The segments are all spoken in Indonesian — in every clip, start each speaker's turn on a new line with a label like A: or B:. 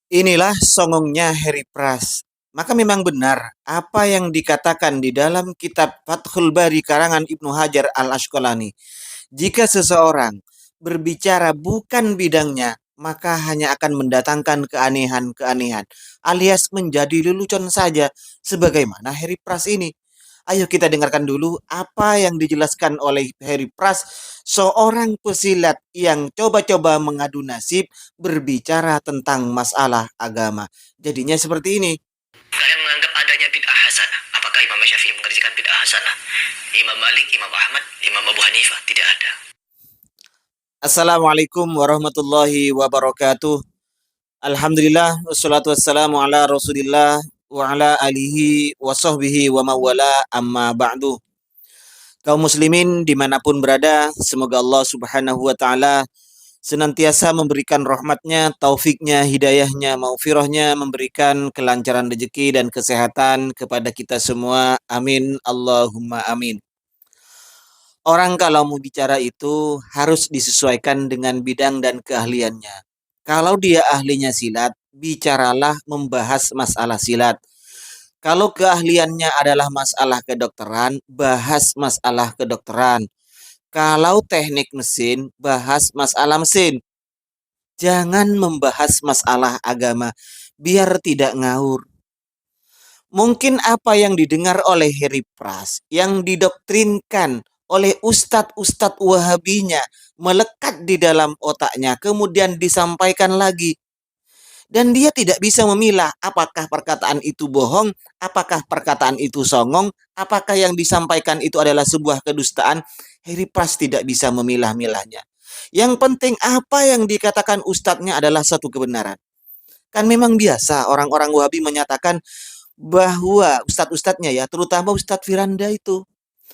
A: Inilah songongnya Harry Pras. Maka memang benar apa yang dikatakan di dalam kitab Fathul Bari karangan Ibnu Hajar al-Asqalani. Jika seseorang berbicara bukan bidangnya, maka hanya akan mendatangkan keanehan-keanehan, alias menjadi lelucon saja, sebagaimana Harry Pras ini. Ayo kita dengarkan dulu apa yang dijelaskan oleh Harry Pras, seorang pesilat yang coba-coba mengadu nasib berbicara tentang masalah agama. Jadinya seperti ini.
B: Kalian menganggap adanya bid'ah hasanah. Apakah Imam Syafi'i mengerjakan bid'ah hasanah? Imam Malik, Imam Ahmad, Imam Abu Hanifah tidak ada.
A: Assalamualaikum warahmatullahi wabarakatuh. Alhamdulillah wassalatu wassalamu ala Rasulillah wa ala alihi wa sahbihi wa mawala amma ba'du. Kaum muslimin dimanapun berada, semoga Allah subhanahu wa ta'ala senantiasa memberikan rahmatnya, taufiknya, hidayahnya, maufirahnya, memberikan kelancaran rezeki dan kesehatan kepada kita semua. Amin. Allahumma amin. Orang kalau mau bicara itu harus disesuaikan dengan bidang dan keahliannya. Kalau dia ahlinya silat, bicaralah membahas masalah silat. Kalau keahliannya adalah masalah kedokteran, bahas masalah kedokteran. Kalau teknik mesin, bahas masalah mesin. Jangan membahas masalah agama, biar tidak ngawur. Mungkin apa yang didengar oleh Harry Pras, yang didoktrinkan oleh ustadz-ustadz wahabinya, melekat di dalam otaknya, kemudian disampaikan lagi. Dan dia tidak bisa memilah apakah perkataan itu bohong, apakah perkataan itu songong, apakah yang disampaikan itu adalah sebuah kedustaan. Harry Pras tidak bisa memilah-milahnya. Yang penting apa yang dikatakan ustadznya adalah satu kebenaran. Kan memang biasa orang-orang Wahabi menyatakan bahwa ustadz-ustadznya ya, terutama Ustadz Firanda itu.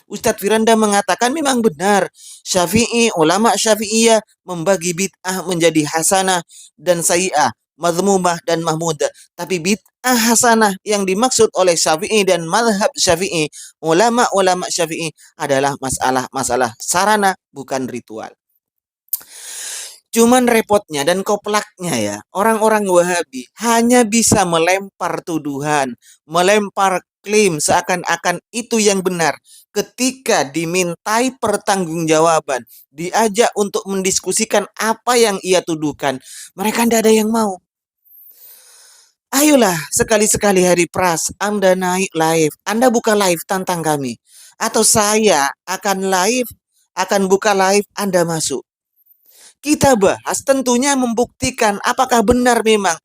A: Ustadz Firanda mengatakan memang benar Syafi'i, ulama Syafi'iyah membagi bid'ah menjadi hasanah dan sayi'ah, mazmumah dan mahmudah. Tapi bid'ah hasanah yang dimaksud oleh Syafi'i dan mazhab Syafi'i, ulama-ulama Syafi'i adalah masalah-masalah sarana bukan ritual. Cuman repotnya dan koplaknya ya, orang-orang Wahabi hanya bisa melempar tuduhan, melempar klaim seakan-akan itu yang benar. Ketika dimintai pertanggungjawaban, diajak untuk mendiskusikan apa yang ia tuduhkan, mereka tidak ada yang mau. Ayolah, sekali-sekali Hari Pras, Anda naik live, Anda buka live tantang kami. Atau saya akan live, akan buka live, Anda masuk. Kita bahas tentunya membuktikan apakah benar memang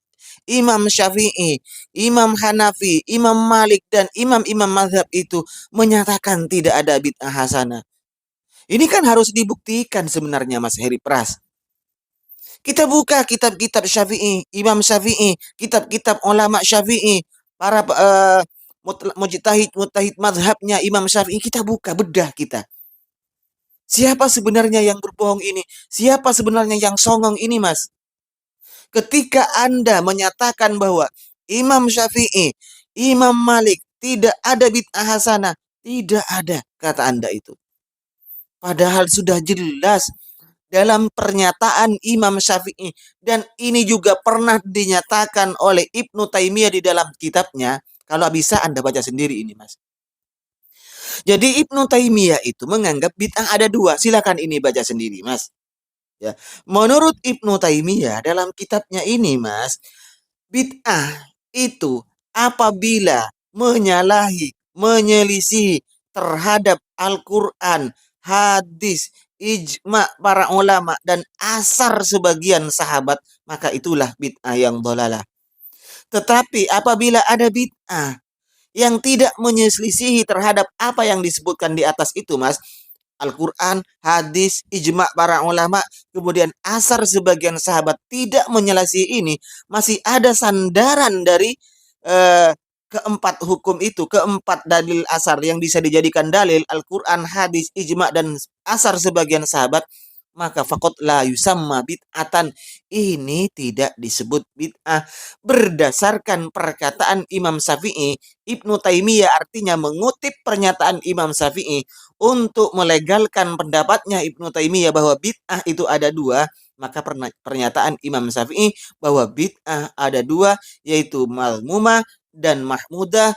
A: Imam Syafi'i, Imam Hanafi, Imam Malik, dan imam-imam mazhab itu menyatakan tidak ada bid'ah hasanah. Ini kan harus dibuktikan sebenarnya Mas Heri Pras. Kita buka kitab-kitab Syafi'i, Imam Syafi'i, kitab-kitab ulama Syafi'i, para mujtahid mazhabnya Imam Syafi'i, kita buka, bedah kita. Siapa sebenarnya yang berbohong ini? Siapa sebenarnya yang songong ini, Mas? Ketika Anda menyatakan bahwa Imam Syafi'i, Imam Malik tidak ada bid'ah hasanah, tidak ada kata Anda itu. Padahal sudah jelas dalam pernyataan Imam Syafi'i dan ini juga pernah dinyatakan oleh Ibnu Taimiyah di dalam kitabnya. Kalau bisa Anda baca sendiri ini, Mas. Jadi Ibnu Taimiyah itu menganggap bid'ah ada dua. Silakan ini baca sendiri, Mas. Ya. Menurut Ibnu Taimiyah dalam kitabnya ini, Mas, bid'ah itu apabila menyalahi, menyelisihi terhadap Al-Quran, hadis, ijma para ulama, dan asar sebagian sahabat, maka itulah bid'ah yang dhalalah. Tetapi apabila ada bid'ah yang tidak menyelisihi terhadap apa yang disebutkan di atas itu, Mas, Al-Quran, hadis, ijma para ulama, kemudian asar sebagian sahabat tidak menyelesaikan ini, masih ada sandaran dari keempat hukum itu, keempat dalil asar yang bisa dijadikan dalil, Al-Quran, hadis, ijma, dan asar sebagian sahabat, maka fakot la yusamma bid'atan. Ini tidak disebut bid'ah. Berdasarkan perkataan Imam Syafi'i, Ibnu Taimiyah artinya mengutip pernyataan Imam Syafi'i untuk melegalkan pendapatnya Ibnu Taimiyah bahwa bid'ah itu ada dua. Maka pernyataan Imam Syafi'i bahwa bid'ah ada dua, yaitu mazmumah dan mahmudah,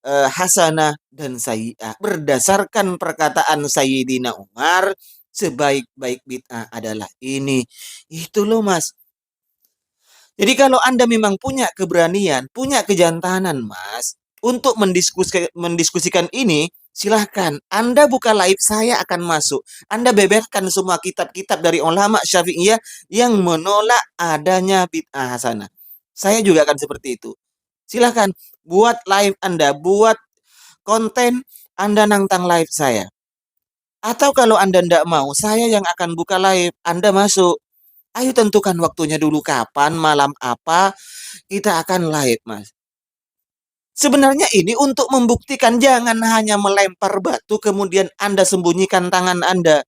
A: hasanah dan sayyi'ah. Berdasarkan perkataan Sayyidina Umar, sebaik-baik bid'ah adalah ini. Itu loh Mas. Jadi kalau Anda memang punya keberanian, punya kejantanan Mas, untuk mendiskusikan ini, silahkan. Anda buka live, saya akan masuk. Anda beberkan semua kitab-kitab dari ulama Syafi'iyah yang menolak adanya bid'ah hasanah. Saya juga akan seperti itu. Silahkan buat live Anda, buat konten Anda nantang live saya. Atau kalau Anda tidak mau, saya yang akan buka live, Anda masuk. Ayo tentukan waktunya dulu kapan, malam apa, kita akan live, Mas. Sebenarnya ini untuk membuktikan, jangan hanya melempar batu kemudian Anda sembunyikan tangan Anda.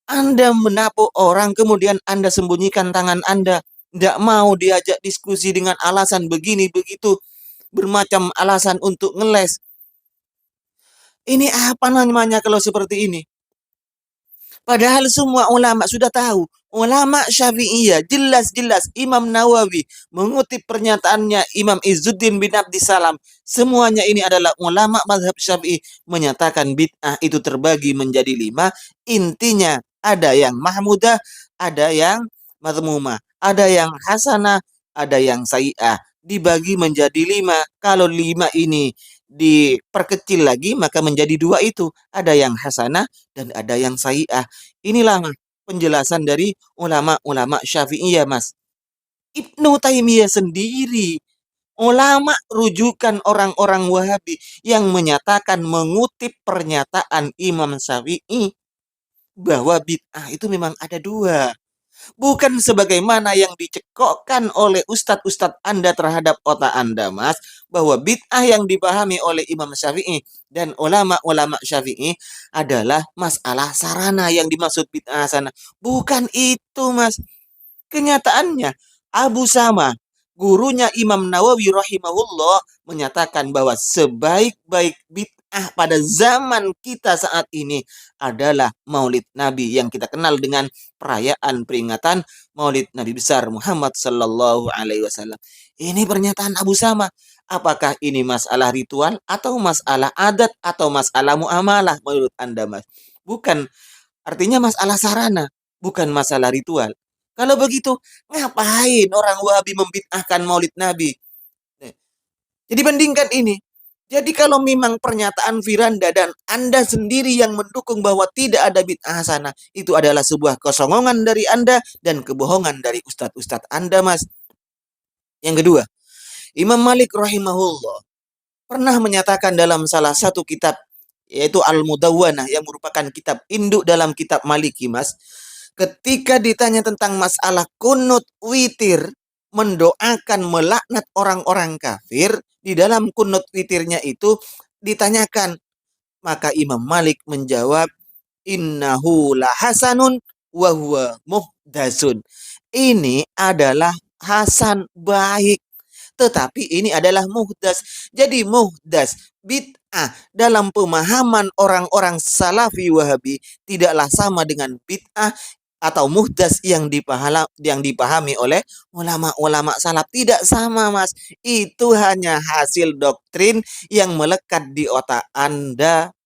A: Anda menapu orang kemudian Anda sembunyikan tangan Anda. Tidak mau diajak diskusi dengan alasan begini begitu, bermacam alasan untuk ngeles. Ini apa namanya kalau seperti ini? Padahal semua ulama sudah tahu. Ulama Syafi'iyah jelas-jelas Imam Nawawi mengutip pernyataannya Imam Izzuddin bin Abdissalam. Semuanya ini adalah ulama mazhab Syafi'i menyatakan bid'ah itu terbagi menjadi 5. Intinya ada yang mahmudah, ada yang mazmumah, ada yang hasanah, ada yang sayyi'ah. Dibagi menjadi 5. Kalau 5 ini diperkecil lagi maka menjadi 2 itu. Ada yang hasanah dan ada yang sayyi'ah. Inilah penjelasan dari ulama-ulama Syafi'iyah, Mas. Ibnu Taimiyah sendiri, ulama rujukan orang-orang Wahabi yang menyatakan mengutip pernyataan Imam Syafi'i bahwa bid'ah itu memang ada 2. Bukan sebagaimana yang dicekokkan oleh ustadz-ustadz Anda terhadap otak Anda, Mas, bahwa bid'ah yang dipahami oleh Imam Syafi'i dan ulama-ulama Syafi'i adalah masalah sarana yang dimaksud bid'ah sana. Bukan itu, Mas. Kenyataannya, Abu Sama, gurunya Imam Nawawi rahimahullah, menyatakan bahwa sebaik-baik bid'ah pada zaman kita saat ini adalah Maulid Nabi yang kita kenal dengan perayaan peringatan Maulid Nabi besar Muhammad sallallahu alaihi wasallam. Ini pernyataan Abu Sama. Apakah ini masalah ritual atau masalah adat atau masalah muamalah menurut Anda, Mas? Bukan, artinya masalah sarana, bukan masalah ritual. Kalau begitu, ngapain orang Wahabi membid'ahkan Maulid Nabi? Jadi bandingkan ini. Jadi kalau memang pernyataan Firanda dan Anda sendiri yang mendukung bahwa tidak ada bid'ah hasanah, itu adalah sebuah kesongongan dari Anda dan kebohongan dari ustadz-ustadz Anda, Mas. Yang kedua, Imam Malik rahimahullah pernah menyatakan dalam salah satu kitab, yaitu Al-Mudawwanah, yang merupakan kitab induk dalam kitab Maliki, Mas. Ketika ditanya tentang masalah kunut witir, mendoakan melaknat orang-orang kafir, di dalam kunut witirnya itu ditanyakan, maka Imam Malik menjawab, innahu lahasanun wa huwa muhdasun. Ini adalah hasan, baik, tetapi ini adalah muhdas. Jadi muhdas, bid'ah dalam pemahaman orang-orang Salafi Wahabi tidaklah sama dengan bid'ah atau muhdas yang dipahami oleh ulama-ulama salaf. Tidak sama, Mas. Itu hanya hasil doktrin yang melekat di otak Anda.